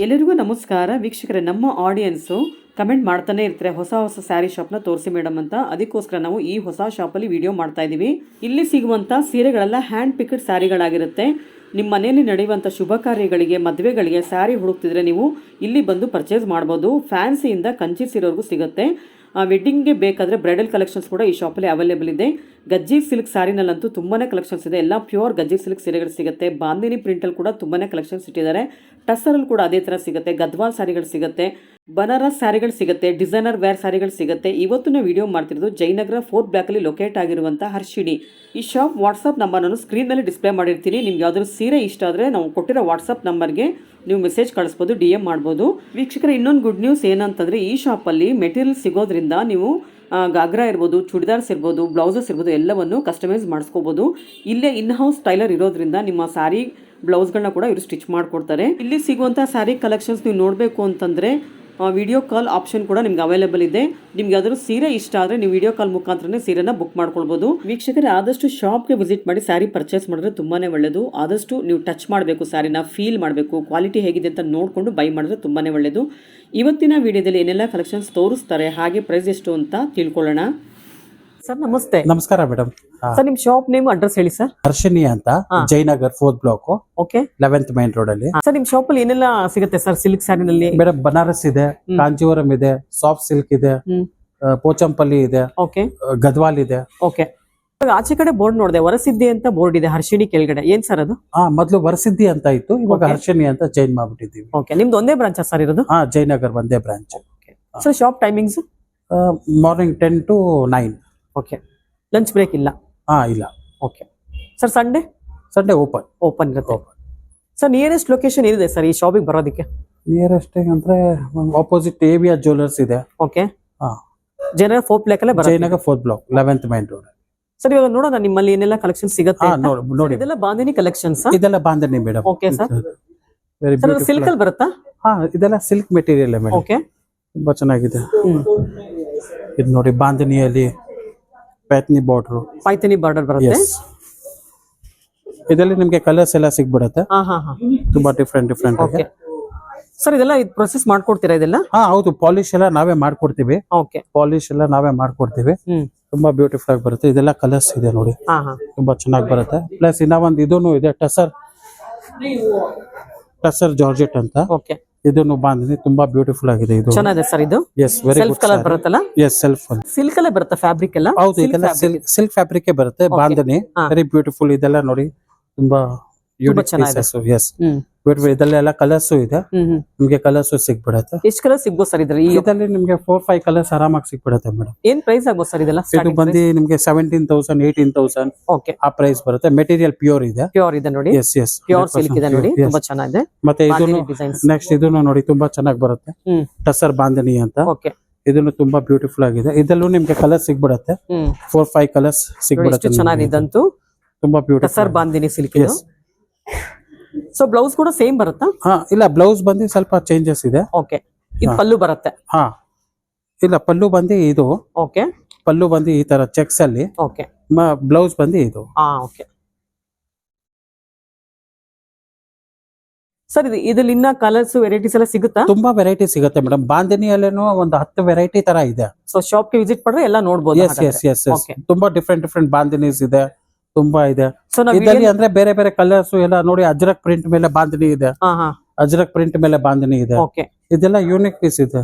ಎಲ್ಲರಿಗೂ ನಮಸ್ಕಾರ ವೀಕ್ಷಕರೇ. ನಮ್ಮ ಆಡಿಯನ್ಸು ಕಮೆಂಟ್ ಮಾಡ್ತಾನೆ ಇರ್ತಾರೆ ಹೊಸ ಹೊಸ ಸ್ಯಾರಿ ಶಾಪ್ನ ತೋರಿಸಿ ಮೇಡಮ್ ಅಂತ. ಅದಕ್ಕೋಸ್ಕರ ನಾವು ಈ ಹೊಸ ಶಾಪಲ್ಲಿ ವಿಡಿಯೋ ಮಾಡ್ತಾ ಇದ್ದೀವಿ. ಇಲ್ಲಿ ಸಿಗುವಂಥ ಸೀರೆಗಳೆಲ್ಲ ಹ್ಯಾಂಡ್ ಪಿಕ್ಡ್ ಸ್ಯಾರಿಗಳಾಗಿರುತ್ತೆ. ನಿಮ್ಮ ಮನೆಯಲ್ಲಿ ನಡೆಯುವಂಥ ಶುಭ ಕಾರ್ಯಗಳಿಗೆ, ಮದುವೆಗಳಿಗೆ ಸ್ಯಾರಿ ಹುಡುಕ್ತಿದ್ರೆ ನೀವು ಇಲ್ಲಿ ಬಂದು ಪರ್ಚೇಸ್ ಮಾಡ್ಬೋದು. ಫ್ಯಾನ್ಸಿಯಿಂದ ಕಂಚಿ ಸೀರೆವರೆಗೂ ಸಿಗುತ್ತೆ. ವೆಡ್ಡಿಂಗ್ಗೆ ಬೇಕಾದರೆ ಬ್ರೈಡಲ್ ಕಲೆಕ್ಷನ್ಸ್ ಕೂಡ ಈ ಶಾಪಲ್ಲಿ ಅವೈಲೇಬಲ್ ಇದೆ. ಗಜ್ಜಿ ಸಿಲ್ಕ್ ಸ್ಯಾರಿನಲ್ಲಂತೂ ತುಂಬಾ ಕಲೆಕ್ಷನ್ಸ್ ಇದೆ. ಎಲ್ಲ ಪ್ಯೂರ್ ಗಜ್ಜಿ ಸಿಲ್ಕ್ ಸೀರೆಗಳು ಸಿಗುತ್ತೆ. ಬಾಂದಿನಿ ಪ್ರಿಂಟಲ್ಲಿ ಕೂಡ ತುಂಬಾ ಕಲೆಕ್ಷನ್ಸ್ ಇಟ್ಟಿದ್ದಾರೆ. ಟಸ್ಸರಲ್ಲಿ ಕೂಡ ಅದೇ ಥರ ಸಿಗುತ್ತೆ. ಗದ್ವಾಲ್ ಸ್ಯಾರಿಗಳು ಸಿಗುತ್ತೆ, ಬನಾರಸ್ ಸ್ಯಾರಿಗಳು ಸಿಗುತ್ತೆ, ಡಿಸೈನರ್ ವೇರ್ ಸ್ಯಾರಿಗಳು ಸಿಗುತ್ತೆ. ಇವತ್ತು ನಾವು ವಿಡಿಯೋ ಮಾಡ್ತಿರೋದು ಜಯನಗರ 4th ಬ್ಲಾಕಲ್ಲಿ ಲೊಕೇಟ್ ಆಗಿರುವಂಥ ಹರ್ಷಿಣಿ. ಈ ಶಾಪ್ ವಾಟ್ಸಪ್ ನಂಬರನ್ನು ಸ್ಕ್ರೀನಲ್ಲಿ ಡಿಸ್ಪ್ಲೇ ಮಾಡಿರ್ತೀನಿ. ನಿಮ್ಗೆ ಯಾವ್ದಾದ್ರು ಸೀರೆ ಇಷ್ಟ ಆದರೆ ನಾವು ಕೊಟ್ಟಿರೋ ವಾಟ್ಸಪ್ ನಂಬರ್ಗೆ ನೀವು ಮೆಸೇಜ್ ಕಳಿಸ್ಬೋದು, DM ಮಾಡ್ಬೋದು. ವೀಕ್ಷಕರ, ಇನ್ನೊಂದು ಗುಡ್ ನ್ಯೂಸ್ ಏನಂತಂದರೆ ಈ ಶಾಪಲ್ಲಿ ಮೆಟೀರಿಯಲ್ ಸಿಗೋದ್ರಿಂದ ನೀವು ಗಾಗ್ರಾ ಇರ್ಬೋದು, ಚೂಡಿದಾರ್ಸ್ ಇರ್ಬೋದು, ಬ್ಲೌಸಸ್ ಇರ್ಬೋದು, ಎಲ್ಲವನ್ನು ಕಸ್ಟಮೈಸ್ ಮಾಡಿಸ್ಕೋಬೋದು. ಇಲ್ಲೇ ಇನ್ ಹೌಸ್ ಟೈಲರ್ ಇರೋದ್ರಿಂದ ನಿಮ್ಮ ಸ್ಯಾರಿ ಬ್ಲೌಸ್ಗಳನ್ನ ಕೂಡ ಇವರು ಸ್ಟಿಚ್ ಮಾಡಿಕೊಡ್ತಾರೆ. ಇಲ್ಲಿ ಸಿಗುವಂಥ ಸ್ಯಾರಿ ಕಲೆಕ್ಷನ್ಸ್ ನೀವು ನೋಡಬೇಕು ಅಂತಂದರೆ ವಿಡಿಯೋ ಕಾಲ್ ಆಪ್ಷನ್ ಕೂಡ ನಿಮ್ಗೆ ಅವೈಲೇಬಲ್ ಇದೆ. ನಿಮ್ಗೆ ಯಾವ್ದಾದ್ರು ಸೀರೆ ಇಷ್ಟ ಆದರೆ ನೀವು ವಿಡಿಯೋ ಕಾಲ್ ಮುಖಾಂತರನೇ ಸೀರೆನ ಬುಕ್ ಮಾಡ್ಕೊಳ್ಬೋದು. ವೀಕ್ಷಕರೇ, ಆದಷ್ಟು ಶಾಪ್ಗೆ ವಿಸಿಟ್ ಮಾಡಿ ಸ್ಯಾರಿ ಪರ್ಚೇಸ್ ಮಾಡಿದ್ರೆ ತುಂಬಾ ಒಳ್ಳೆಯದು. ಆದಷ್ಟು ನೀವು ಟಚ್ ಮಾಡಬೇಕು, ಸ್ಯಾರಿನ ಫೀಲ್ ಮಾಡಬೇಕು, ಕ್ವಾಲಿಟಿ ಹೇಗಿದೆ ಅಂತ ನೋಡಿಕೊಂಡು ಬೈ ಮಾಡಿದ್ರೆ ತುಂಬಾ ಒಳ್ಳೆಯದು. ಇವತ್ತಿನ ವಿಡಿಯೋದಲ್ಲಿ ಏನೆಲ್ಲ ಕಲೆಕ್ಷನ್ಸ್ ತೋರಿಸ್ತಾರೆ, ಹಾಗೆ ಪ್ರೈಸ್ ಎಷ್ಟು ಅಂತ ತಿಳ್ಕೊಳ್ಳೋಣ. ಸರ್ ನಮಸ್ತೆ. ನಮಸ್ಕಾರ ಮೇಡಮ್. ಸರ್ ನಿಮ್ ಶಾಪ್ ನೇಮ್ ಅಡ್ರೆಸ್ ಹೇಳಿ ಸರ್. ಹರ್ಷಿಣಿ ಅಂತ, Jayanagar 4th block, okay, 11th main road ಅಲ್ಲಿ. ಸರ್ ನಿಮ್ ಶಾಪ್ ಅಲ್ಲಿ ಏನೆಲ್ಲ ಸಿಗುತ್ತೆ ಸರ್ ಸಿಲ್ಕ್ ಸ್ಯಾರಿನಲ್ಲಿ? ಮೇಡಮ್, ಬನಾರಸ್ ಇದೆ, ಕಾಂಜೀವರಂ ಇದೆ, ಸಾಫ್ಟ್ ಸಿಲ್ಕ್ ಇದೆ, ಪೋಚಂಪಲ್ಲಿ ಇದೆ, ಓಕೆ, ಗದ್ವಾಲ್ ಇದೆ. ಓಕೆ. ಆಚೆ ಕಡೆ ಬೋರ್ಡ್ ನೋಡಿದೆ, ವರಸಿದ್ದಿ ಅಂತ ಬೋರ್ಡ್ ಇದೆ, ಹರ್ಷಿಣಿ ಕೆಳಗಡೆ. ಏನ್ ಸರ್ ಅದು? ಮೊದ್ಲು ವರಸಿದ್ದಿ ಅಂತ ಇತ್ತು, ಇವಾಗ ಹರ್ಷಿಣಿ ಅಂತ ಚೇಂಜ್ ಮಾಡ್ಬಿಟ್ಟಿದೀವಿ. ಓಕೆ, ನಿಮ್ದು ಒಂದೇ ಬ್ರಾಂಚ್ ಸರ್ ಇರೋದು? ಜಯನಗರ್ ಒಂದೇ branch. Sir shop timings? Morning 10 to 9. Okay. Lunch break ಇಲ್ಲ? ಇಲ್ಲ. Okay sir. ಸಂಡೇ ಓಪನ್ ಇರುತ್ತೆ. ಸರ್ ನಿಯರೆಸ್ಟ್ ಲೊಕೇಶನ್ ಏನಿದೆ ಸರ್ ಈ ಶಾಪಿಗೆ ಬರೋದಕ್ಕೆ? ನಿಯರೆಸ್ಟ್ ಅಂದ್ರೆ ಆಪೋಸಿಟ್ ABR ಜ್ಯುವೆಲರ್ಸ್ ಇದೆ. ಓಕೆ. ಜಯನಗರ್ 4th ಬ್ಲಾಕ್ ಅಲ್ಲೇ ಬರುತ್ತೆ. Jayanagar 4th block, 11th main road. Sir ಇವಾಗ ನೋಡೋಣ ನಿಮ್ಮಲ್ಲಿ ಏನೆಲ್ಲ ಕಲೆಕ್ಷನ್ ಸಿಗುತ್ತೆ. ನೋಡಿ, ಇದೆಲ್ಲ ಬಾಂದಿನಿ ಕಲೆಕ್ಷನ್ಸ್. ಇದೆಲ್ಲ bandhani madam. Okay sir. Silk ಅಲ್ಲಿ ಬರುತ್ತಾ? ಇದೆಲ್ಲ ಸಿಲ್ಕ್ ಮೆಟೀರಿಯಲ್ ಮೇಡಮ್. ಓಕೆ, ತುಂಬಾ ಚೆನ್ನಾಗಿದೆ. ಇದು ನೋಡಿ, ಬಾಂಧನಿಯಲ್ಲಿ ಪೈಥನಿ ಬಾರ್ಡರ್ ಬರುತ್ತೆ. ಇದರಲ್ಲಿ ನಿಮ್ಗೆ ಕಲರ್ಸ್ ಎಲ್ಲ ಸಿಗ್ಬಿಡುತ್ತೆ. ತುಂಬಾ ಡಿಫ್ರೆಂಟ್ ಓಕೆ ಸರ್. ಇದೆಲ್ಲ ಪ್ರೊಸೆಸ್ ಮಾಡ್ಕೊಡ್ತೀರಾ ಇದೆಲ್ಲ? ಹೌದು, ಪಾಲಿಶ್ ಎಲ್ಲ ನಾವೇ ಮಾಡ್ಕೊಡ್ತೀವಿ. ಓಕೆ, ಪಾಲಿಶ್ ಎಲ್ಲ ನಾವೇ ಮಾಡ್ಕೊಡ್ತೀವಿ. ತುಂಬಾ ಬ್ಯೂಟಿಫುಲ್ ಆಗಿ ಬರುತ್ತೆ. ಇದೆಲ್ಲ ಕಲರ್ಸ್ ಇದೆ ನೋಡಿ, ತುಂಬಾ ಚೆನ್ನಾಗಿ ಬರುತ್ತೆ. ಪ್ಲಸ್ ಇನ್ನ ಒಂದು ಇದೂನು ಇದೆ, ಟಸರ್ ಜಾರ್ಜೆಟ್ ಅಂತ. ಓಕೆ, ಇದನ್ನು ಬಾಂಧನಿ ತುಂಬಾ ಬ್ಯೂಟಿಫುಲ್ ಆಗಿದೆ. ಇದು ಚೆನ್ನಾಗಿದೆ ಸರ್. ಇದು ವೆರಿ ಸೆಲ್ಫ್ ಕಲರ್ ಬರುತ್ತಲ್ಲ? ಸೆಲ್ಫ್ ಸಿಲ್ಕ್ ಅಲ್ಲೇ ಬರುತ್ತೆ ಫ್ಯಾಬ್ರಿಕ್ ಎಲ್ಲ? ಹೌದು, ಇದೆಲ್ಲ ಸಿಲ್ಕ್ ಫ್ಯಾಬ್ರಿಕ್ ಬರುತ್ತೆ. Bandhani very beautiful. ಇದೆಲ್ಲ ನೋಡಿ, ತುಂಬಾ ಇದೆಲ್ಲ ಕಲರ್ಸ್ ಇದೆ. ನಿಮ್ಗೆ ಕಲರ್ಸ್ ಸಿಗ್ಬಿಡತ್ತೆ. ಎಷ್ಟು ಕಲರ್ ಸಿಗ್ಬೋದು ಸರ್ ಇದ್ರಲ್ಲಿ? ಇದರಲ್ಲಿ ನಿಮ್ಗೆ 4-5 ಕಲರ್ಸ್ ಆರಾಮಾಗಿ ಸಿಗ್ಬಿಡತ್ತೆ ಮೇಡಮ್. ಏನ್ ಪ್ರೈಸ್ ಆಗ್ಬೋದು ಸರ್ ಇದೆಲ್ಲ? ಇದು ಬಂದು ನಿಮ್ಗೆ 17,000 18,000 ಓಕೆ, ಆ ಪ್ರೈಸ್ ಬರುತ್ತೆ. ಮೆಟೀರಿಯಲ್ ಪ್ಯೂರ್ ಇದೆ. ಪ್ಯೂರ್ ಇದೆ ನೋಡಿ. ಪ್ಯೂರ್ ಸಿಲ್ಕ್ ಇದೆ ನೋಡಿ, ತುಂಬಾ ಚೆನ್ನಾಗಿದೆ. ಮತ್ತೆ ಇದನ್ನು ನೆಕ್ಸ್ಟ್ ಇದನ್ನು ನೋಡಿ, ತುಂಬಾ ಚೆನ್ನಾಗಿ ಬರುತ್ತೆ. ಟಸರ್ ಬಾಂಧನಿ ಅಂತ. ಓಕೆ, ಇದನ್ನು ತುಂಬಾ ಬ್ಯೂಟಿಫುಲ್ ಆಗಿದೆ. ಇದರಲ್ಲೂ ನಿಮ್ಗೆ ಕಲರ್ ಸಿಗ್ಬಿಡತ್ತೆ. 4-5 ಕಲರ್ಸ್ ಸಿಗ್ಬಿಡತ್ತೆ. ಚೆನ್ನಾಗಿದೆ ಇದಂತೂ. ತುಂಬಾ beautiful tussar bandhani silk. So blouse ಕೂಡ ಸೇಮ್ ಬರುತ್ತಾ? ಇಲ್ಲ, ಬ್ಲೌಸ್ ಬಂದು ಸ್ವಲ್ಪ ಚೇಂಜಸ್ ಇದೆ. ಓಕೆ. ಇದು ಪಲ್ಲು ಬರುತ್ತೆ? ಇಲ್ಲ, ಪಲ್ಲು ಬಂದು ಇದು. ಓಕೆ, ಪಲ್ಲು ಬಂದು ಈ ತರ ಚೆಕ್ಸ್ ಅಲ್ಲಿ. ಓಕೆ. ಬ್ಲೌಸ್ ಬಂದು ಇದು. Okay sir. ಇದ್ರಲ್ಲಿ ಇನ್ನ ಕಲರ್ಸ್ ವೆರೈಟೀಸ್ ಎಲ್ಲ ಸಿಗುತ್ತಾ? ತುಂಬಾ ವೆರೈಟಿ ಸಿಗುತ್ತೆ ಮೇಡಮ್. ಬಾಂಧನಿಯಲ್ಲೇನು ಒಂದು 10 ವೆರೈಟಿ ತರ ಇದೆ. ಸೊ ಶಾಪ್ ಗೆ ವಿಸಿಟ್ ಮಾಡಿದ್ರೆ ಎಲ್ಲ ನೋಡಬಹುದು. ಎಸ್. ತುಂಬಾ ಡಿಫ್ರೆಂಟ್ ಬಾಂಧನೀಸ್ ಇದೆ, ತುಂಬಾ ಇದೆ. ಇದರಲ್ಲಿ ಅಂದ್ರೆ ಬೇರೆ ಬೇರೆ ಕಲರ್ಸ್ ಎಲ್ಲ ನೋಡಿ. ಅಜ್ರಕ್ ಪ್ರಿಂಟ್ ಮೇಲೆ ಬಾಂಧನಿ ಇದೆ, ಅಜ್ರಕ್ ಪ್ರಿಂಟ್ ಮೇಲೆ ಬಾಂಧನಿ ಇದೆ. ಇದೆಲ್ಲ ಯೂನಿಕ್ ಪೀಸ್ ಇದೆ.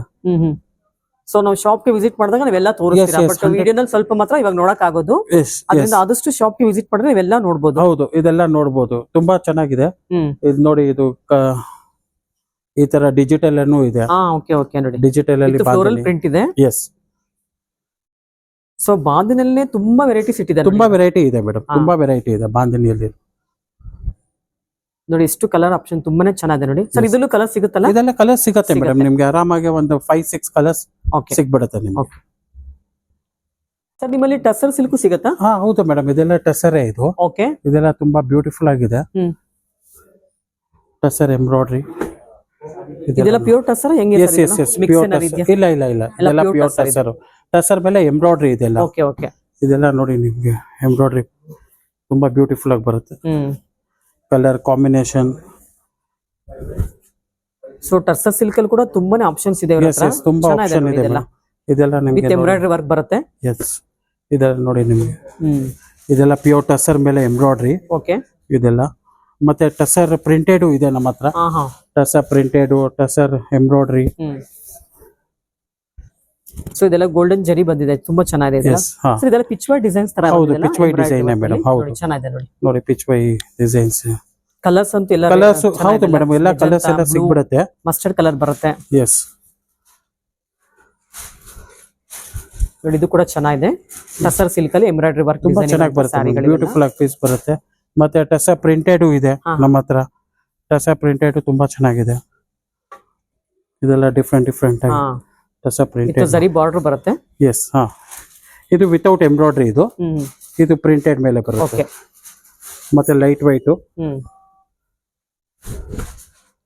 ಸೊ ನಾವು ಶಾಪ್ ಗೆ ವಿಸಿಟ್ ಮಾಡಿದಾಗ ನಾವೆಲ್ಲ ತೋರಿಸ್ತೀರಾ, ಬಟ್ ವಿಡಿಯೋನಲ್ಲಿ ಸ್ವಲ್ಪ ಮಾತ್ರ ಇವಾಗ ನೋಡಕ್ ಆಗೋದು. ಅದರಿಂದ ಆದಷ್ಟು ಶಾಪ್ ಗೆ ವಿಸಿಟ್ ಮಾಡಿದ್ರೆ ನೀವೆಲ್ಲ ನೋಡಬಹುದು. ಹೌದು, ಇದೆಲ್ಲ ನೋಡಬಹುದು. ತುಂಬಾ ಚೆನ್ನಾಗಿದೆ. ಇದು ನೋಡಿ, ಇದು ಈ ತರ ಡಿಜಿಟಲ್ ಅನ್ನು ಇದೆ. ನೋಡಿ, ಡಿಜಿಟಲ್ ಅಲ್ಲಿ ಫ್ಲೋರಲ್ ಪ್ರಿಂಟ್ ಇದೆ. ಎಸ್. ಸೊ ಬಾಂಧನಿಯಲ್ಲೇ ತುಂಬಾ ವೆರೈಟೀಸ್ ಇಟ್ಟಿದ್ದಾರೆ. ತುಂಬಾ ವೆರೈಟಿ ಇದೆ ಮೇಡಮ್, ತುಂಬಾ ವೆರೈಟಿ ಇದೆ ಬಾಂಧನಿಯಲ್ಲಿ. ನೋಡಿ, ಎಷ್ಟು ಕಲರ್ ಆಪ್ಷನ್ ತುಂಬಾನೇ ಚೆನ್ನಾಗಿದೆ ನೋಡಿ. ಸರ್ ಇದರಲ್ಲೂ ಕಲರ್ ಸಿಗುತ್ತಲ್ಲ? ಇದೆಲ್ಲ ಕಲರ್ ಸಿಗುತ್ತೆ ಮೇಡಮ್. ನಿಮ್ಗೆ ಆರಾಮಾಗಿ ಒಂದು 5-6 ಕಲರ್ಸ್ ಸಿಗ್ಬಿಡುತ್ತೆ ನಿಮ್ಗೆ. ಸರ್ ನಿಮ್ಮಲ್ಲಿ ಟಸರ್ ಸಿಲ್ಕ್ ಸಿಗುತ್ತಾ? ಹೌದು ಮೇಡಮ್, ಇದೆಲ್ಲ ಟಸರೇ. ಇದು ಓಕೆ. ಇದೆಲ್ಲ ತುಂಬಾ ಬ್ಯೂಟಿಫುಲ್ ಆಗಿದೆ. ಟಸರ್ ಎಂಬ್ರಾಯ್ಡ್ರಿ. ಇದೆಲ್ಲ ಪ್ಯೂರ್ ಟಸರ್ ಹೆಂಗೆ? ಇಲ್ಲ, ಇದೆಲ್ಲ ಪ್ಯೂರ್ ಟಸರ್. ಟಸರ್ ಮೇಲೆ ಎಂಬ್ರಾಯ್ಡ್ರಿ ಇದೆಲ್ಲ. ಇದೆಲ್ಲ ನೋಡಿ, ನಿಮ್ಗೆ ಎಂಬ್ರಾಯ್ಡ್ರಿ ತುಂಬಾ ಬ್ಯೂಟಿಫುಲ್ ಆಗಿ ಬರುತ್ತೆ. ಕಲರ್ ಕಾಂಬಿನೇಷನ್ ಸೊ ಟರ್ಸರ್ ಸಿಲ್ಕ್ ಅಲ್ಲಿ ಕೂಡ ತುಂಬಾನೇ ಆಪ್ಷನ್ಸ್ ಇದೆ ಇವ್ರ ಹತ್ರ. ತುಂಬಾ ಚೆನ್ನಾಗಿದೆ ಆಪ್ಷನ್ ನೋಡಿ ಇದೆ ಇದೆಲ್ಲ. madam. ಇದೆಲ್ಲ ವಿತ್ ನಿಮಗೆ ಎಂಬ್ರಾಯ್ಡರಿ ವರ್ಕ್ ಬರುತ್ತೆ. ಎಸ್ ಇದೆಲ್ಲ ನೋಡಿ ನಿಮಗೆ ಇದೆಲ್ಲ ಪ್ಯೂರ್ ಟಸರ್ ಮೇಲೆ ಎಂಬ್ರಾಯ್ಡ್ರಿ ಓಕೆ. ಇದೆಲ್ಲ ಮತ್ತೆ ಟಸರ್ ಪ್ರಿಂಟೆಡ್ ಇದೆ ನಮ್ಮ ಹತ್ರ. Tussar printed tussar embroidery. So ಇದೆಲ್ಲ ಗೋಲ್ಡನ್ ಜರಿ ಬಂದಿದೆ, ತುಂಬಾ ಚೆನ್ನಾಗಿದೆ ಇದೆಲ್ಲ. ಸೊ ಇದೆಲ್ಲ ಪಿಚ್ವೈ ಡಿಸೈನ್ಸ್ ತರ ಹೌದು, ಪಿಚ್ವೈ ಡಿಸೈನ್ ಮೇಡಮ್. ಹೌದು, ಚೆನ್ನಾಗಿದೆ ನೋಡಿ. ನೋಡಿ ಪಿಚ್ವೈ ಡಿಸೈನ್ಸ್. ಕಲರ್ಸ್ ಅಂತೂ ಎಲ್ಲ ಕಲರ್ಸ್ ಹೌದು ಮೇಡಮ್, ಎಲ್ಲ ಕಲರ್ಸ್ ಎಲ್ಲ ಸಿಗ್ಬಿಡುತ್ತೆ. ಮಸ್ಟರ್ಡ್ ಕಲರ್ ಬರುತ್ತೆ. ಎಸ್ ನೋಡಿ ಇದು ಕೂಡ ಚೆನ್ನಾಗಿದೆ. ಟಸರ್ ಸಿಲ್ಕ್ ಅಲ್ಲಿ ಎಂಬ್ರಾಯ್ಡರಿ ವರ್ಕ್ ತುಂಬಾ ಚೆನ್ನಾಗಿ ಬರುತ್ತೆ, ಬ್ಯೂಟಿಫುಲ್ ಆಗಿ ಪೀಸ್ ಬರುತ್ತೆ. ಮತ್ತೆ ಟಸರ್ ಪ್ರಿಂಟೆಡ್ ಇದೆ ನಮ್ಮ ಹತ್ರ. ಟಸರ್ ಪ್ರಿಂಟೆಡ್ ತುಂಬಾ ಚೆನ್ನಾಗಿದೆ. ಇದೆಲ್ಲ ಡಿಫ್ರೆಂಟ್ ಡಿಫ್ರೆಂಟ್ ಆಗಿ ಟಸರ್ ಪ್ರಿಂಟೆಡ್ ಜರಿ ಬಾರ್ಡರ್ ಬರುತ್ತೆ. ಎಸ್ ಇದು ವಿತೌಟ್ ಎಂಬ್ರಾಯ್ಡರಿ. ಇದು ಪ್ರಿಂಟೆಡ್ ಮೇಲೆ ಬರುತ್ತೆ. ಮತ್ತೆ ಲೈಟ್ ವೈಟ್.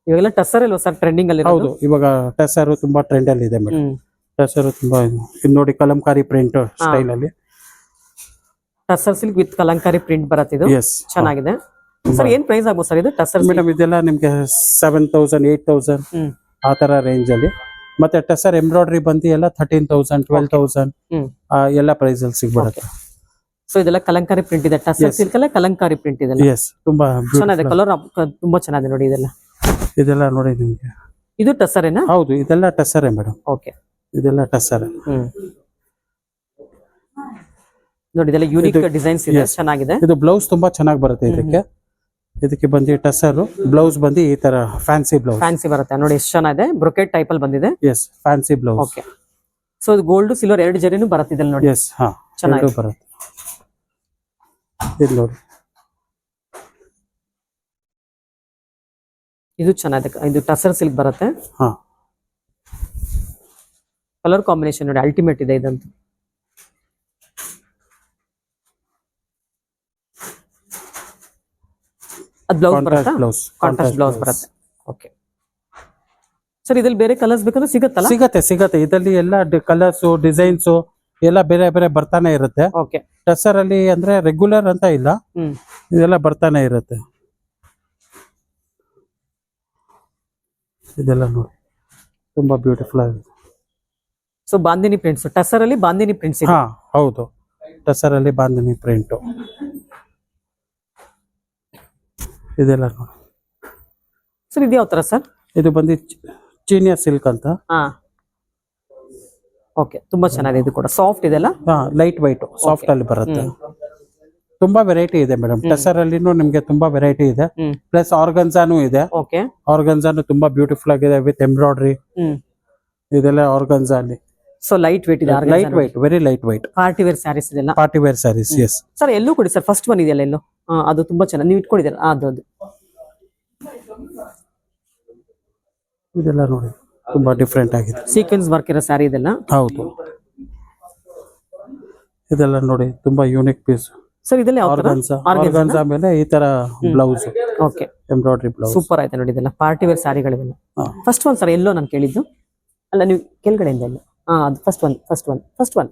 ಇವಾಗೆಲ್ಲ ಟಸರ್ ಅಲ್ವಾ ಸರ್ ಟ್ರೆಂಡಿಂಗ್ ಅಲ್ಲಿ? ಹೌದು, ಇವಾಗ ಟಸರ್ ತುಂಬಾ ಟ್ರೆಂಡ್ ಅಲ್ಲಿ ಇದೆ ಮೇಡಮ್. ಟಸರ್ ತುಂಬಾ ಇದು ನೋಡಿ ಕಲಂಕಾರಿ ಪ್ರಿಂಟ್ ಸ್ಟೈಲ್ ಅಲ್ಲಿ. Tussar silk with Kalamkari print ಬರುತ್ತೆ ಇದು. ಎಸ್ ಚೆನ್ನಾಗಿದೆ ಸರ್. ಏನ್ ಪ್ರೈಸ್ ಆಗ್ಬೋದು ಸರ್ ಇದು ಟಸರ್? ಮೇಡಮ್ ಇದೆಲ್ಲ ನಿಮ್ಗೆ 7,000 8,000 ಆ ತರ ರೇಂಜ್ ಅಲ್ಲಿ. ಮತ್ತೆ ಟಸರ್ ಎಂಬ್ರಾಯ್ಡರಿ ಬಂದು ಎಲ್ಲ 13,000 12,000 ಎಲ್ಲ ಪ್ರೈಸ್ ಅಲ್ಲಿ ಸಿಗ್ಬಿಡುತ್ತೆ. ಸೊ ಇದೆಲ್ಲ ಕಲಂಕಾರಿ ಪ್ರಿಂಟ್ ಇದೆ. ಟಸರ್ ಸಿಲ್ಕ್ ಅಲ್ಲೇ ಕಲಂಕಾರಿ ಪ್ರಿಂಟ್ ಇದೆ. ಎಸ್ ತುಂಬಾ ಚೆನ್ನಾಗಿದೆ. ಕಲರ್ ತುಂಬಾ ಚೆನ್ನಾಗಿದೆ ನೋಡಿ ಇದೆಲ್ಲ. ಇದೆಲ್ಲ ನೋಡಿ ನಿಮ್ಗೆ ಇದು ಟಸರ್ ಏನಾ? ಹೌದು, ಇದೆಲ್ಲ ಟಸರ್ ಮೇಡಮ್. ಓಕೆ, ಇದೆಲ್ಲ ಟಸರ್. ನೋಡಿ ಇದೆಲ್ಲ ಯೂನಿಕ್ ಡಿಸೈನ್ಸ್ ಇದೆ, ಚೆನ್ನಾಗಿದೆ. ಇದು ಬ್ಲೌಸ್ ತುಂಬಾ ಚೆನ್ನಾಗಿ ಬರುತ್ತೆ ಇದಕ್ಕೆ. ಇದಕ್ಕೆ ಬಂದು ಟಸರ್ ಬ್ಲೌಸ್ ಬಂದು ಈ ತರ ಫ್ಯಾನ್ಸಿ ಬ್ಲೌಸ್. ಫ್ಯಾನ್ಸಿ ಬರುತ್ತೆ ನೋಡಿ, ಎಷ್ಟು ಚೆನ್ನಾಗಿದೆ. ಬ್ರೊಕೆಟ್ ಟೈಪ್ ಅಲ್ಲಿ ಬಂದಿದೆ. Yes fancy blouse. Okay. So ಇದು ಗೋಲ್ಡ್ ಸಿಲ್ವರ್ ಎರಡು ಜರಿನೂ ಬರುತ್ತೆ ಇದರಲ್ಲಿ ನೋಡಿ. ಎಸ್ ಚೆನ್ನಾಗಿ ಬರುತ್ತೆ. ಇದು ನೋಡಿ, ಇದು ಚೆನ್ನಾಗಿದೆ. ಇದು ಟಸರ್ ಸಿಲ್ಕ್ ಬರುತ್ತೆ. ಕಲರ್ ಕಾಂಬಿನೇಷನ್ ನೋಡಿ ಅಲ್ಟಿಮೇಟ್ ಇದೆ ಇದಂತೂ. ಅದು ಬ್ಲೌಸ್ ಬರುತ್ತೆ, ಕಾಂಟ್ರಾಸ್ಟ್ ಬ್ಲೌಸ್ ಬರುತ್ತೆ. ಓಕೆ ಸರ್, ಇದ್ರಲ್ಲಿ ಬೇರೆ ಕಲರ್ಸ್ ಬೇಕಂದ್ರೆ ಸಿಗುತ್ತಲ್ಲ? ಸಿಗತ್ತೆ. ಇದರಲ್ಲಿ ಎಲ್ಲ ಕಲರ್ಸ್ ಡಿಸೈನ್ಸ್ ಎಲ್ಲ ಬೇರೆ ಬೇರೆ ಬರ್ತಾನೆ ಇರುತ್ತೆ. ಓಕೆ. ಟಸರ್ ಅಲ್ಲಿ ಅಂದ್ರೆ ರೆಗ್ಯುಲರ್ ಅಂತ ಇಲ್ಲ, ಇದೆಲ್ಲ ಬರ್ತಾನೆ ಇರುತ್ತೆ. ಇದೆಲ್ಲ ನೋಡಿ ತುಂಬಾ ಬ್ಯೂಟಿಫುಲ್ ಆಗಿದೆ. ಸೊ ಬಾಂದಿನಿ ಪ್ರಿಂಟ್ಸ್, ಟಸರ್ ಅಲ್ಲಿ ಬಾಂದಿನಿ ಪ್ರಿಂಟ್ಸ್ ಇದೆ. ಹೌದು, ಟಸರ್ ಅಲ್ಲಿ ಬಾಂದಿನಿ ಪ್ರಿಂಟ್. ಇದೆಲ್ಲ ನೋಡಿ ಸರ್. ಇದು ಯಾವ ತರ ಸರ್? ಇದು ಬಂದು ಚೀನಿಯಾ ಸಿಲ್ಕ್ ಅಂತ. ಓಕೆ, ತುಂಬಾ ಚೆನ್ನಾಗಿದೆ. ಇದು ಕೂಡ ಸಾಫ್ಟ್ ಇದೆಲ್ಲ. ಲೈಟ್ ವೈಟ್ ಸಾಫ್ಟ್ ಅಲ್ಲಿ ಬರುತ್ತೆ. ತುಂಬಾ ವೆರೈಟಿ ಇದೆ ಮೇಡಮ್. ಟಸರ್ ಅಲ್ಲಿನೂ ನಿಮ್ಗೆ ತುಂಬಾ ವೆರೈಟಿ ಇದೆ. ಪ್ಲಸ್ ಆರ್ಗನ್ಸಾನು ಇದೆ. ಓಕೆ. ಆರ್ಗನ್ಸಾನು ತುಂಬಾ ಬ್ಯೂಟಿಫುಲ್ ಆಗಿದೆ ವಿತ್ ಎಂಬ್ರಾಯ್ಡ್ರಿ. ಇದೆಲ್ಲ ಆರ್ಗನ್ಸಾ ಅಲ್ಲಿ. ಸೊ ಲೈಟ್ ವೇಟ್ ಇದೆ. Light white, very light white. Party wear saris ಇದೆಲ್ಲ. Party wear saris. Yes sir, ಎಲ್ಲೂ ಕೊಡಿ ಸರ್. ಫಸ್ಟ್ ಒನ್ ಇದೆಯಲ್ಲ ಎಲ್ಲೋ, ಅದು ತುಂಬಾ ಚೆನ್ನಾಗಿ ನೀವು ಇಟ್ಕೊಂಡಿದ್ದೀರಾ. ಅದು ಇದೆಲ್ಲ ನೋಡಿ ತುಂಬಾ ಡಿಫ್ರೆಂಟ್ ಆಗಿದೆ. ಸೀಕ್ವೆನ್ಸ್ ವರ್ಕ್ ಇರೋ ಸ್ಯಾರಿ ಇದೆಲ್ಲ. ಹೌದು, ಇದೆಲ್ಲ ನೋಡಿ ತುಂಬಾ ಯೂನಿಕ್ ಪೀಸ್. ಸರ್ ಇದೆಲ್ಲ ಆರ್ಗನ್ಸಾ ಮೇಲೆ ಈ ತರ blouse. Okay, embroidery blouse super ಆಯ್ತು ನೋಡಿ. ಇದೆಲ್ಲ ಪಾರ್ಟಿ ವೇರ್ ಸ್ಯಾರಿಗಳಿವೆಲ್ಲ. ಫಸ್ಟ್ ಒನ್ ಸರ್ ಎಲ್ಲೋ ನಾನು ಕೇಳಿದ್ದು ಅಲ್ಲ, ನೀವು ಕೆಳಗಡೆಯಿಂದ ಎಲ್ಲ. ಅದು ಫಸ್ಟ್ ಒನ್.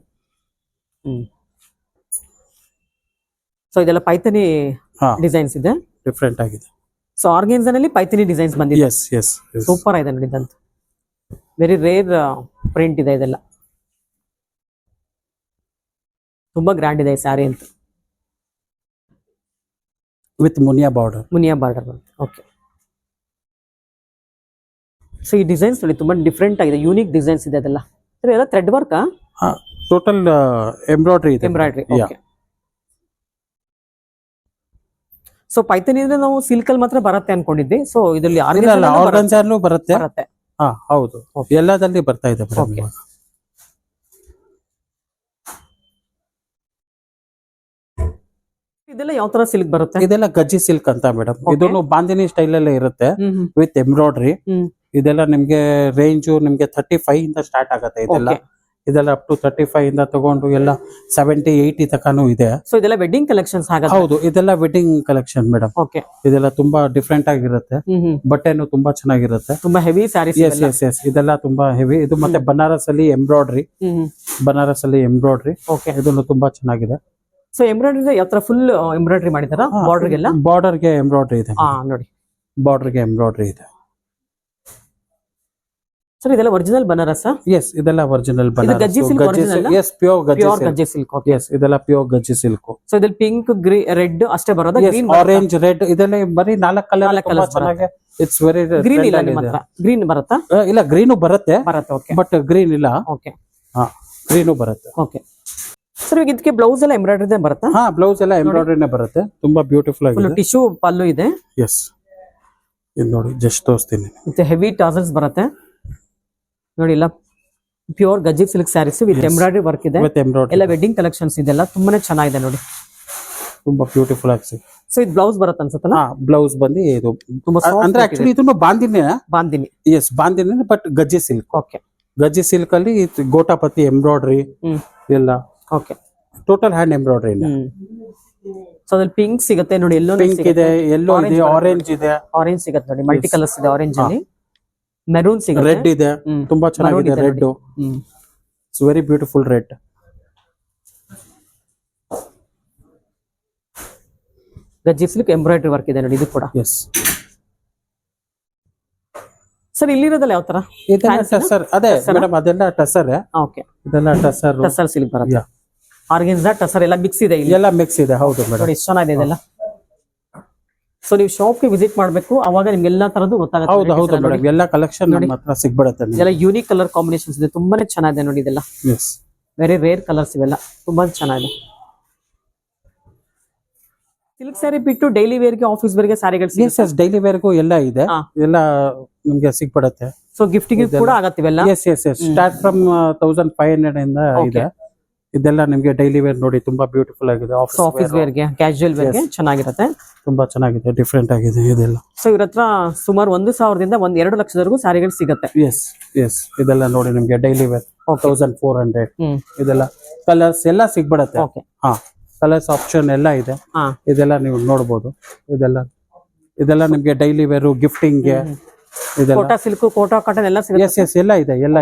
ಸೊ ಇದೆಲ್ಲ ಪೈಥನಿ ಡಿಸೈನ್ಸ್ ಇದೆ, ಡಿಫ್ರೆಂಟ್ ಆಗಿದೆ. ಸೊ ಆರ್ಗನ್ಸಾನಲ್ಲಿ ಪೈಥನಿ ಡಿಸೈನ್ಸ್ ಬಂದಿದೆ. ಎಸ್ ಸೂಪರ್ ಆಗಿದೆ ನೋಡಿ ಇದಂತ. ವೆರಿ ರೇರ್ ಪ್ರಿಂಟ್ ಇದೆ ಇದೆಲ್ಲ. ತುಂಬಾ ಗ್ರ್ಯಾಂಡ್ ಇದೆ ಈ ಸ್ಯಾರಿ ಅಂತ. ವಿತ್ ಮುನಿಯಾ ಬಾರ್ಡರ್ ಬರುತ್ತೆ. ಓಕೆ. ಸೊ ಈ ಡಿಸೈನ್ಸ್ ನೋಡಿ ತುಂಬಾ ಡಿಫ್ರೆಂಟ್ ಆಗಿದೆ, ಯೂನಿಕ್ ಡಿಸೈನ್ಸ್ ಇದೆ ಅದೆಲ್ಲ. ಎಲ್ಲ ಥ್ರೆಡ್ ವರ್ಕ್, ಟೋಟಲ್ ಎಂಬ್ರಾಯ್ಡ್ರಿ ಇದೆ. ಎಂಬ್ರಾಯ್ಡ್ರಿ. ಓಕೆ. ಸೊ ಪೈಥನಿ ಅಂದ್ರೆ ನಾವು ಸಿಲ್ಕ್ ಅಲ್ಲಿ ಮಾತ್ರ ಬರುತ್ತೆ ಅನ್ಕೊಂಡಿದ್ವಿ. ಸೊ ಇದರಲ್ಲಿ ಆರ್ಗನ್ಸಾನು ಬರುತ್ತೆ. ಹೌದು, ಎಲ್ಲದಲ್ಲಿ ಬರ್ತಾ ಇದೆ. ಇದೆಲ್ಲ ಯಾವ ತರ ಸಿಲ್ಕ್ ಬರುತ್ತೆ? ಇದೆಲ್ಲ ಗಜ್ಜಿ ಸಿಲ್ಕ್ ಅಂತ ಮೇಡಮ್. ಇದನ್ನು ಬಾಂದಿನಿ ಸ್ಟೈಲ್ ಅಲ್ಲೇ ಇರುತ್ತೆ ವಿತ್ ಎಂಬ್ರಾಯ್ಡ್ರಿ. ಇದೆಲ್ಲ ನಿಮ್ಗೆ ರೇಂಜ್ ನಿಮ್ಗೆ 35 ಇಂದ ಸ್ಟಾರ್ಟ್ ಆಗುತ್ತೆ. ಇದೆಲ್ಲ ಅಪ್ ಟು 35 ಇಂದ ತಗೊಂಡು ಎಲ್ಲ 70 80 ತನಕನೂ ಇದೆ. ಸೊ ಇದೆಲ್ಲ ವೆಡ್ಡಿಂಗ್ ಕಲೆಕ್ಷನ್ಸ್ ಆಗುತ್ತೆ. ಹೌದು, ಇದೆಲ್ಲ ವೆಡ್ಡಿಂಗ್ ಕಲೆಕ್ಷನ್ ಮೇಡಮ್. ಓಕೆ. ಇದೆಲ್ಲ ತುಂಬಾ ಡಿಫ್ರೆಂಟ್ ಆಗಿರುತ್ತೆ. ಬಟ್ಟೆನು ತುಂಬಾ ಚೆನ್ನಾಗಿರುತ್ತೆ. ತುಂಬಾ ಹೆವಿ ಸ್ಯಾರೀಸ್. ಎಸ್ ಇದೆಲ್ಲ ತುಂಬಾ ಹೆವಿ. ಇದು ಮತ್ತೆ ಬನಾರಸ್ ಅಲ್ಲಿ ಎಂಬ್ರಾಯ್ಡ್ರಿ. ಓಕೆ. ಇದನ್ನು ತುಂಬಾ ಚೆನ್ನಾಗಿದೆ. ಸೊ ಎಂಬ್ರಾಯ್ಡ್ರಿ ಯಾವ ತರ ಫುಲ್ ಎಂಬ್ರಾಯ್ಡ್ರಿ ಮಾಡಿದಾರ? ಬಾರ್ಡರ್ಗೆ ಎಂಬ್ರಾಯ್ಡ್ರಿ ಇದೆ. ನೋಡಿ, ಬಾರ್ಡರ್ಗೆ ಎಂಬ್ರಾಯ್ಡ್ರಿ ಇದೆ. ಸರ್ ಇದೆಲ್ಲ ಒರಿಜಿನಲ್ ಬನಾರಸ್? ಎಸ್, ಇದೆಲ್ಲ original gajji silk original? Yes, pure gajji silk. Yes, ಇದೆಲ್ಲ ಪ್ಯೂರ್ ಗಜ್ಜಿ ಸಿಲ್ಕ್. ಸೊ ಇದ್ರಲ್ಲಿ ಪಿಂಕ್, ರೆಡ್ ಅಷ್ಟೇ ಬರೋದಾ? ಗ್ರೀನ್, ಆರೆಂಜ್, ರೆಡ್ ಇದೆಲ್ಲ ಬರೀ 4 ಕಲರ್ ಚೆನ್ನಾಗಿ. ಇಟ್ಸ್ ವೆರಿ ಗ್ರೀನ್ ಇಲ್ಲ ನಿಮ್ಮ ಹತ್ರ? ಗ್ರೀನ್ ಬರುತ್ತಾ? ಇಲ್ಲ, ಗ್ರೀನು ಬರುತ್ತೆ. ಓಕೆ. ಬಟ್ ಗ್ರೀನ್ ಇಲ್ಲ. ಓಕೆ. ಹಾ, ಗ್ರೀನು ಬರುತ್ತೆ. ಓಕೆ ಸರ್, ಈಗ ಇದಕ್ಕೆ ಬ್ಲೌಸ್ ಎಲ್ಲ ಎಂಬ್ರಾಯ್ಡರಿ ಬರುತ್ತಾ? ಹಾ, ಬ್ಲೌಸ್ ಎಲ್ಲ ಎಂಬ್ರಾಯ್ಡರಿನೇ ಬರುತ್ತೆ. ತುಂಬಾ ಬ್ಯೂಟಿಫುಲ್ ಆಗಿದೆ. ಟಿಶ್ಯೂ ಪಲ್ಲು ಇದೆ. ಎಸ್, ಇದು ನೋಡಿ, ಜಸ್ಟ್ ತೋರಿಸ್ತೀನಿ. ಮತ್ತೆ ಹೆವಿ ಟಾಸಲ್ಸ್ ಬರುತ್ತೆ ನೋಡಿ. ಇಲ್ಲ pure gajji silk saris with embroidery work ಇದೆ. ಎಲ್ಲ ವೆಡ್ಡಿಂಗ್ ಕಲೆಕ್ಷನ್ಸ್ ಇದೆಲ್ಲ ತುಂಬಾನೇ ಚೆನ್ನಾಗಿದೆ ನೋಡಿ. ತುಂಬಾ ಬ್ಯೂಟಿಫುಲ್ ಆಗಿ. ಸೊ ಇದು ಬ್ಲೌಸ್ ಬರುತ್ತೆ ಅನ್ಸುತ್ತಲ್ಲ? ಬ್ಲೌಸ್ ಬಂದು ಇದು ತುಂಬಾ ಅಂದ್ರೆ ಆಕ್ಚುಲಿ ಇದನ್ನು bandhani. Yes, bandhani, but gajji silk. Okay. Gajji silk ಅಲ್ಲಿ ಗೋಟಾಪತಿ ಎಂಬ್ರಾಯ್ಡರಿ ಎಲ್ಲ. Okay. Total hand embroidery. So ಅದ್ರಲ್ಲಿ ಪಿಂಕ್ ಸಿಗುತ್ತೆ ನೋಡಿ, ಎಲ್ಲೋ ಪಿಂಕ್ ಇದೆ, ಎಲ್ಲೋ ಇದೆ, ಆರೆಂಜ್ ಇದೆ, ಆರೆಂಜ್ ಸಿಗುತ್ತೆ ನೋಡಿ. ಮಲ್ಟಿ ಕಲರ್ಸ್ ಇದೆ ಆರೆಂಜ್ ಅಲ್ಲಿ. ಮೆರೂನ್ ಸಿಗುತ್ತೆ, ರೆಡ್ ಇದೆ, ತುಂಬಾ ಚೆನ್ನಾಗಿದೆ red. Its very beautiful red. Gajji silk embroidery work ಇದೆ ನೋಡಿ ಇದು ಕೂಡ. ಎಸ್ ಸರ್, ಇಲ್ಲಿರೋದಲ್ಲ ಯಾವ ತರ? ಟಸರ್. ಅದೇ ಮೇಡಮ್, ಅದೆಲ್ಲ ಟಸರ್. ಓಕೆ. ಇದೆಲ್ಲ ಟಸರ್. ಟಸರ್ ಸಿಲ್ಕ್ ಬರುತ್ತೆ. ಆರ್ಗೆನ್ಸಾ, ಟಸರ್ ಎಲ್ಲ ಮಿಕ್ಸ್ ಇದೆ ಇಲ್ಲಿ. ಎಲ್ಲ ಮಿಕ್ಸ್ ಇದೆ. ಹೌದು ಮೇಡಮ್. ನೋಡಿ ಎಷ್ಟು ಚೆನ್ನಾಗಿದೆ ಇದೆಲ್ಲ. ಸೊ ನೀವು ಶಾಪ್ಗೆ ವಿಸಿಟ್ ಮಾಡಬೇಕು, ಅವಾಗ ನಿಮ್ಗೆ ಎಲ್ಲಾ ತರದ್ದು ಗೊತ್ತಾಗುತ್ತೆ. ಹೌದು ಮೇಡಮ್, ಎಲ್ಲ ಕಲೆಕ್ಷನ್ ನಮ್ಮ ಹತ್ರ ಸಿಗ್ಬಿಡುತ್ತೆ. ಎಲ್ಲ ಯೂನಿಕ್ ಕಲರ್ ಕಾಂಬಿನೇಷನ್ಸ್ ಇದೆ, ತುಂಬಾನೇ ಚೆನ್ನಾಗಿದೆ ನೋಡಿ ಇದೆಲ್ಲ. ಎಸ್, ವೆರಿ ರೇರ್ ಕಲರ್ಸ್ ಇವೆಲ್ಲ, ತುಂಬಾ ಚೆನ್ನಾಗಿದೆ. ಸಿಲ್ಕ್ ಸ್ಯಾರಿ ಬಿಟ್ಟು ಡೈಲಿ ವೇರ್ಗೆ, ಆಫೀಸ್ ವೇರ್ಗೆ ಸ್ಯಾರಿಗಳು ಸಿಗುತ್ತೆ. ಡೈಲಿ ವೇರ್ಗೂ ಎಲ್ಲ ಇದೆ, ಎಲ್ಲ ನಿಮ್ಗೆ ಸಿಗ್ಬಿಡುತ್ತೆ. ಸೊ ಗಿಫ್ಟಿಗೆ ಕೂಡ ಆಗತ್ತೆ ಇವೆಲ್ಲ. ಎಸ್, ಸ್ಟಾರ್ಟ್ ಫ್ರಮ್ 1500 ಇಂದ ಇದೆ. ಇದೆಲ್ಲ ನಿಮ್ಗೆ ಡೈಲಿ ವೇರ್ ನೋಡಿ, ತುಂಬಾ ಬ್ಯೂಟಿಫುಲ್ ಆಗಿದೆ. ಆಫೀಸ್ ವೇರ್ಗೆ, ಕ್ಯಾಶುಯಲ್ ವೇರ್ಗೆ ಚೆನ್ನಾಗಿರುತ್ತೆ. ತುಂಬಾ ಚೆನ್ನಾಗಿದೆ, ಡಿಫ್ರೆಂಟ್ ಆಗಿದೆ ಇದೆಲ್ಲ. ಸೊ ಇವ್ರ ಹತ್ರ ಸುಮಾರು 1,000ದಿಂದ 2 ಲಕ್ಷದವರೆಗೂ ಸ್ಯಾರಿಗಳು ಸಿಗುತ್ತೆ. ಎಸ್, ಇದೆಲ್ಲ ನೋಡಿ ನಿಮ್ಗೆ ಡೈಲಿ ವೇರ್ 1400. ಇದೆಲ್ಲ ಕಲರ್ಸ್ ಎಲ್ಲ ಸಿಗ್ಬಿಡತ್ತೆ. ಹಾ, ಕಲರ್ಸ್ ಆಪ್ಷನ್ ಎಲ್ಲ ಇದೆ. ಇದೆಲ್ಲ ನೀವು ನೋಡಬಹುದು. ಇದೆಲ್ಲ ನಿಮ್ಗೆ ಡೈಲಿ ವೇರ್, ಗಿಫ್ಟಿಂಗ್ಗೆ ಇದೆಲ್ಲ. ಕೋಟಾ ಸಿಲ್ಕ್, ಕೋಟಾ ಕಾಟನ್ ಎಲ್ಲ ಸಿಗುತ್ತೆ. ಎಸ್, ಎಲ್ಲ ಇದೆ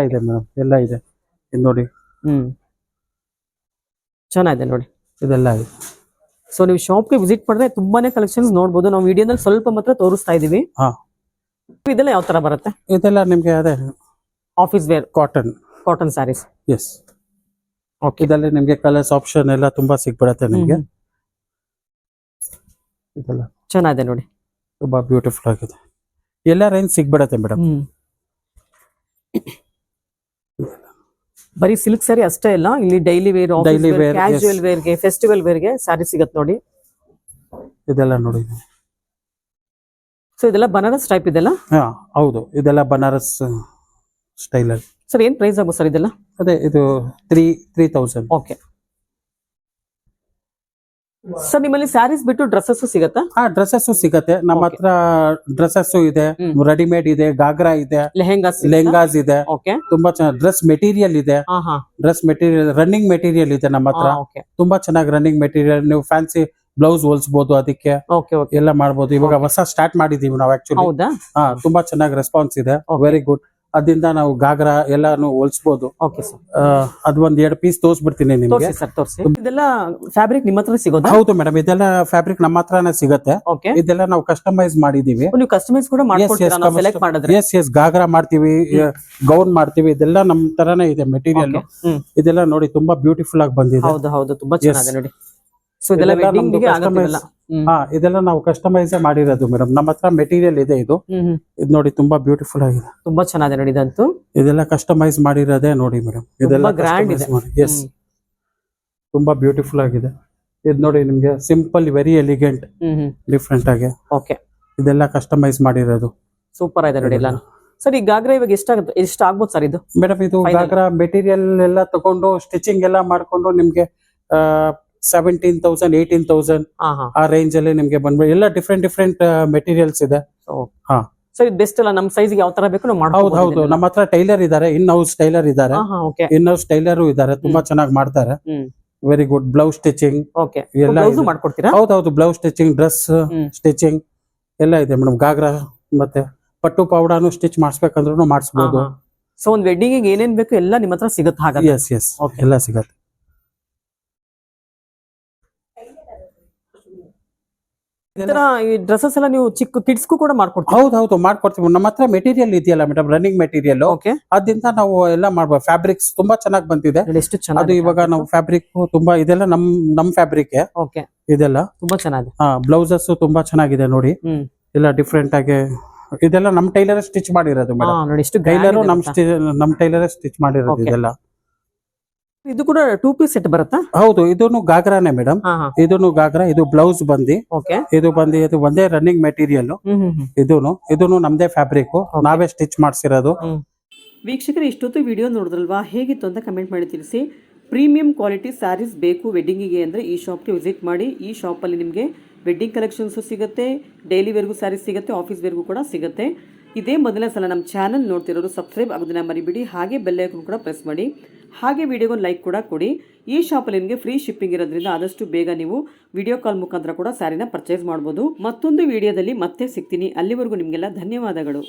ಮೇಡಮ್, ಎಲ್ಲ ಇದೆ. ಇದು ನೋಡಿ, ಚೆನ್ನಾಗಿದೆ ನೋಡಿ, ಇದೆಲ್ಲ ಇದೆ. ಸೊ ನೀವು ಶಾಪ್ಗೆ ವಿಸಿಟ್ ಮಾಡಿದ್ರೆ ತುಂಬಾನೇ ಕಲೆಕ್ಷನ್ಸ್ ನೋಡಬಹುದು. ನಾವು ವಿಡಿಯೋದಲ್ಲಿ ಸ್ವಲ್ಪ ಮಾತ್ರ ತೋರಿಸ್ತಾ ಇದೀವಿ. ಇದೆಲ್ಲ ಯಾವ ತರ ಬರುತ್ತೆ? ಇದೆಲ್ಲ ನಿಮ್ಗೆ ಅದೇ office wear cotton saris. Yes, okay. ಇದರಲ್ಲಿ ನಿಮ್ಗೆ ಕಲರ್ಸ್ ಆಪ್ಷನ್ ಎಲ್ಲ ತುಂಬಾ ಸಿಗ್ಬಿಡತ್ತೆ ನಿಮ್ಗೆ. ಇದೆಲ್ಲ ಚೆನ್ನಾಗಿದೆ ನೋಡಿ, ತುಂಬಾ ಬ್ಯೂಟಿಫುಲ್ ಆಗಿದೆ. ಎಲ್ಲ ರೇಂಜ್ ಸಿಗ್ಬಿಡತ್ತೆ ಮೇಡಮ್. ಬರೀ ಸಿಲ್ಕ್ ಸ್ಯಾರಿ ಅಷ್ಟೇ ಇಲ್ಲ, ಇಲ್ಲಿ ಡೈಲಿ ವೇರ್, ಕ್ಯಾಶುಯಲ್ ವೇರ್ಗೆ, ಫೆಸ್ಟಿವಲ್ ವೇರ್ಗೆ ಸ್ಯಾರಿ ಸಿಗತ್ತೆ ನೋಡಿ. ಇದೆಲ್ಲ ನೋಡಿ. ಸೊ ಇದೆಲ್ಲ ಬನಾರಸ್ ಟೈಪ್ ಇದೆಲ್ಲ? ಹೌದು, ಇದೆಲ್ಲ ಬನಾರಸ್ ಸ್ಟೈಲ್ ಅಲ್ಲಿ. ಸರ್ ಏನ್ ಪ್ರೈಸ್ ಆಗುತ್ತೆ ಸರ್ ಇದೆಲ್ಲ? ಅದೇ ಇದು 3000. ಓಕೆ ಸರ್, ನಿಮ್ಮಲ್ಲಿ ಸ್ಯಾರೀಸ್ ಬಿಟ್ಟು ಡ್ರೆಸ್ಸಸ್ ಸಿಗತ್ತಾ? ಡ್ರೆಸ್ಸಸ್ ಸಿಗತ್ತೆ ನಮ್ಮ ಹತ್ರ. ಡ್ರೆಸ್ಸಸ್ ಇದೆ, ರೆಡಿಮೇಡ್ ಇದೆ, ಗಾಗ್ರಾ ಇದೆ, ಲೆಹಂಗಾಸ್ ಇದೆ. ತುಂಬಾ ಚೆನ್ನಾಗಿ ಡ್ರೆಸ್ ಮೆಟೀರಿಯಲ್ ಇದೆ. ಡ್ರೆಸ್ ಮೆಟೀರಿಯಲ್, ರನ್ನಿಂಗ್ ಮೆಟೀರಿಯಲ್ ಇದೆ ನಮ್ಮ ಹತ್ರ. ತುಂಬಾ ಚೆನ್ನಾಗಿ ರನ್ನಿಂಗ್ ಮೆಟೀರಿಯಲ್. ನೀವು ಫ್ಯಾನ್ಸಿ ಬ್ಲೌಸ್ ಹೊಲ್ಸ್ಬೋದು, ಅದಕ್ಕೆ ಎಲ್ಲ ಮಾಡ್ಬೋದು. ಇವಾಗ ಹೊಸ ಸ್ಟಾರ್ಟ್ ಮಾಡಿದೀವಿ ನಾವು ಆಕ್ಚುಲಿ. ತುಂಬಾ ಚೆನ್ನಾಗಿ ರೆಸ್ಪಾನ್ಸ್ ಇದೆ, ವೆರಿ ಗುಡ್. ಅದರಿಂದ ನಾವು ಗಾಗ್ರಾ ಎಲ್ಲಾನು ಹೊಲ್ಸ್ಬೋದು. ಅದ್ ಒಂದ್ 2 ಪೀಸ್ ತೋರಿಸ್ಬಿಡ್ತೀನಿ ನಿಮ್ಗೆ. ಇದೆಲ್ಲ ಫ್ಯಾಬ್ರಿಕ್ ನಿಮ್ಮ ಹತ್ರ ಸಿಗೋದು? ಹೌದು ಮೇಡಮ್, ಇದೆಲ್ಲ ಫ್ಯಾಬ್ರಿಕ್ ನಮ್ಮ ಹತ್ರನೇ ಸಿಗತ್ತೆ. ಇದೆಲ್ಲ ನಾವು ಕಸ್ಟಮೈಸ್ ಮಾಡಿದೀವಿ. ನೀವು ಕಸ್ಟಮೈಸ್ ಕೂಡ ಮಾಡ್ಕೊಡ್ತೀರಾ ನಾವು ಸೆಲೆಕ್ಟ್ ಮಾಡಿದ್ರೆ? ಎಸ್, ಗಾಗ್ರಾ ಮಾಡ್ತೀವಿ, ಗೌನ್ ಮಾಡ್ತೀವಿ. ಇದೆಲ್ಲ ನಮ್ ತರಾನೇ ಇದೆ ಮೆಟೀರಿಯಲ್. ಇದೆಲ್ಲ ನೋಡಿ ತುಂಬಾ ಬ್ಯೂಟಿಫುಲ್ ಆಗಿ ಬಂದಿದೆ. ಹೌದು, ತುಂಬಾ ಚೆನ್ನಾಗಿದೆ ನೋಡಿ. ಸೊ ಇದೆಲ್ಲ ಇದೆಲ್ಲ ನಾವು ಕಸ್ಟಮೈಸ್ ಮಾಡಿರೋದು ಮೇಡಮ್. ನಮ್ಮ ಹತ್ರ ಮೆಟೀರಿಯಲ್ ಇದೆ. ಇದು ನೋಡಿ ತುಂಬಾ ಬ್ಯೂಟಿಫುಲ್ ಆಗಿದೆ, ತುಂಬಾ ಚೆನ್ನಾಗಿದೆ ನೋಡಿ. ಇದಂತೂ ಇದೆಲ್ಲ ಕಸ್ಟಮೈಸ್ ಮಾಡಿರೋದೇ ನೋಡಿ ಮೇಡಮ್. ಇದೆಲ್ಲ ಗ್ರ್ಯಾಂಡ್ ಇದೆ. ಎಸ್, ತುಂಬಾ ಬ್ಯೂಟಿಫುಲ್ ಆಗಿದೆ. ಇದು ನೋಡಿ ನಿಮ್ಗೆ ಸಿಂಪಲ್, ವೆರಿ ಎಲಿಗೆಂಟ್, ಡಿಫ್ರೆಂಟ್ ಆಗಿ. ಓಕೆ, ಇದೆಲ್ಲ ಕಸ್ಟಮೈಸ್ ಮಾಡಿರೋದು. ಸೂಪರ್ ಆಗಿದೆ ನೋಡಿ ಎಲ್ಲ. ಸರ್ ಈ ಗಾಗ್ರಾ ಇವಾಗ ಎಷ್ಟು ಆಗ್ಬೋದು ಸರ್ ಇದು? ಮೇಡಮ್ ಇದು ಗಾಗ್ರಾ ಮೆಟೀರಿಯಲ್ ಎಲ್ಲ ತಗೊಂಡು ಸ್ಟಿಚಿಂಗ್ ಎಲ್ಲ ಮಾಡ್ಕೊಂಡು ನಿಮ್ಗೆ 17,000 18,000 ಆ ರೇಂಜ್ ಅಲ್ಲಿ ನಿಮ್ಗೆ ಬಂದ್ಬಿಟ್ಟು ಎಲ್ಲ ಡಿಫ್ರೆಂಟ್ ಮೆಟೀರಿಯಲ್ಸ್ ಇದೆ. ಸರ್ ಇದು ಬೆಸ್ಟ್ ಅಲ್ಲ, ನಮ್ ಸೈಜ್ ಯಾವ ತರ ಬೇಕು ನಾವು ಮಾಡ್ಬೋದು. ಹೌದು, ನಮ್ಮ ಹತ್ರ ಟೈಲರ್ ಇದಾರೆ, ಇನ್ ಹೌಸ್ ಟೈಲರ್ ಇದಾರೆ, ಇನ್ ಹೌಸ್ ಟೈಲರು ಇದಾರೆ, ತುಂಬಾ ಚೆನ್ನಾಗಿ ಮಾಡ್ತಾರೆ. Very good. ಬ್ಲೌಸ್ ಸ್ಟಿಚಿಂಗ್ ಎಲ್ಲ ಮಾಡ್ಕೊಡ್ತೀರಾ? ಹೌದು, ಬ್ಲೌಸ್ ಸ್ಟಿಚಿಂಗ್, ಡ್ರೆಸ್ ಸ್ಟಿಚಿಂಗ್ ಎಲ್ಲ ಇದೆ ಮೇಡಮ್. ಗಾಗ್ರಾ ಮತ್ತೆ ಪಟ್ಟು ಪೌಡಾನು ಸ್ಟಿಚ್ ಮಾಡಿಸ್ಬೇಕಂದ್ರೂ ಮಾಡಿಸ್ಬೋದು. ಸೊ ಒಂದ್ ವೆಡ್ಡಿಂಗ್ ಏನೇನ್ ಬೇಕು ಎಲ್ಲ ನಿಮ್ಮ ಹತ್ರ ಸಿಗುತ್ತೆ ಹಾಗಾದ್ರೆ? ಎಸ್, ಎಲ್ಲ ಸಿಗತ್ತೆ. ಈ ತರ ಈ ಡ್ರೆಸ್ಸಸ್ ಎಲ್ಲ ನೀವು ಚಿಕ್ಕ ಕಿಡ್ಸ್ಗೂ ಕೂಡ ಮಾಡ್ಕೊಡ್ತೀವಿ. ಹೌದು ಮಾಡ್ಕೊಡ್ತೀವಿ. ನಮ್ಮ ಹತ್ರ ಮೆಟೀರಿಯಲ್ ಇದೆಯಲ್ಲ ಮೇಡಮ್, ರನ್ನಿಂಗ್ ಮೆಟೀರಿಯಲ್, ಅದರಿಂದ ನಾವು ಎಲ್ಲ ಮಾಡ್ಬೋದು. ಫ್ಯಾಬ್ರಿಕ್ಸ್ ತುಂಬಾ ಚೆನ್ನಾಗಿ ಬಂದಿದೆ. ಎಷ್ಟು ಚೆನ್ನಾಗಿ ಅದು ಇವಾಗ ನಾವು ಫ್ಯಾಬ್ರಿಕ್ ತುಂಬಾ ಇದೆಲ್ಲ ನಮ್ ಫ್ಯಾಬ್ರಿಕ್ ಇದೆಲ್ಲ ತುಂಬಾ ಚೆನ್ನಾಗಿದೆ. ಬ್ಲೌಸಸ್ ತುಂಬಾ ಚೆನ್ನಾಗಿದೆ ನೋಡಿ, ಎಲ್ಲ ಡಿಫ್ರೆಂಟ್ ಆಗಿ ಇದೆಲ್ಲ ನಮ್ ಟೈಲರ್ ಸ್ಟಿಚ್ ಮಾಡಿರೋದು ಮೇಡಮ್. ಟೈಲರ್ ನಮ್ ಟೈಲರ್ ಸ್ಟಿಚ್ ಮಾಡಿರೋದು ಇದೆಲ್ಲ. ಇದು ಕೂಡ 2 ಪೀಸ್ ಸೆಟ್ ಬರುತ್ತಾ? ಹೌದು, ಇದೂನು ಗಾಗ್ರಾನೆ ಮೇಡಮ್. ಇದೂನು ಗಾಗ್ರಾ, ಇದು ಬ್ಲೌಸ್ ಬಂದಿ, ಇದು ಒಂದೇ ರನ್ನಿಂಗ್ ಮೆಟೀರಿಯಲ್. ಇದೂನು ನಮ್ದೇ ಫ್ಯಾಬ್ರಿಕ್, ನಾವೇ ಸ್ಟಿಚ್ ಮಾಡಿಸಿರೋದು. ವೀಕ್ಷಕರು, ಇಷ್ಟೊತ್ತು ವಿಡಿಯೋ ನೋಡಿದ್ರಲ್ವಾ, ಹೇಗಿತ್ತು ಅಂತ ಕಮೆಂಟ್ ಮಾಡಿ ತಿಳಿಸಿ. ಪ್ರೀಮಿಯಂ ಕ್ವಾಲಿಟಿ ಸ್ಯಾರೀಸ್ ಬೇಕು ವೆಡ್ಡಿಂಗಿಗೆ ಅಂದರೆ ಈ ಶಾಪ್ಗೆ ವಿಸಿಟ್ ಮಾಡಿ. ಈ ಶಾಪಲ್ಲಿ ನಿಮಗೆ ವೆಡ್ಡಿಂಗ್ ಕಲೆಕ್ಷನ್ಸು ಸಿಗುತ್ತೆ, ಡೈಲಿ ವೇರ್ಗೂ ಸ್ಯಾರೀಸ್ ಸಿಗುತ್ತೆ, ಆಫೀಸ್ ವೇರ್ಗೂ ಕೂಡ ಸಿಗುತ್ತೆ. ಇದೇ ಮೊದಲನೇ ಸಲ ನಮ್ಮ ಚಾನಲ್ ನೋಡ್ತಿರೋರು ಸಬ್ಸ್ಕ್ರೈಬ್ ಆಗೋದನ್ನ ಮರಿಬಿಡಿ. ಹಾಗೆ ಬೆಲ್ ಐಕಾನ್ ಕೂಡ ಪ್ರೆಸ್ ಮಾಡಿ. ಹಾಗೆ ವಿಡಿಯೋಗೊಂದು ಲೈಕ್ ಕೂಡ ಕೊಡಿ. ಈ ಶಾಪಲ್ಲಿ ನಿಮಗೆ ಫ್ರೀ ಶಿಪ್ಪಿಂಗ್ ಇರೋದ್ರಿಂದ ಆದಷ್ಟು ಬೇಗ ನೀವು ವಿಡಿಯೋ ಕಾಲ್ ಮುಖಾಂತರ ಕೂಡ ಸ್ಯಾರಿನ ಪರ್ಚೇಸ್ ಮಾಡ್ಬೋದು. ಮತ್ತೊಂದು ವಿಡಿಯೋದಲ್ಲಿ ಮತ್ತೆ ಸಿಗ್ತೀನಿ. ಅಲ್ಲಿವರೆಗೂ ನಿಮಗೆಲ್ಲ ಧನ್ಯವಾದಗಳು.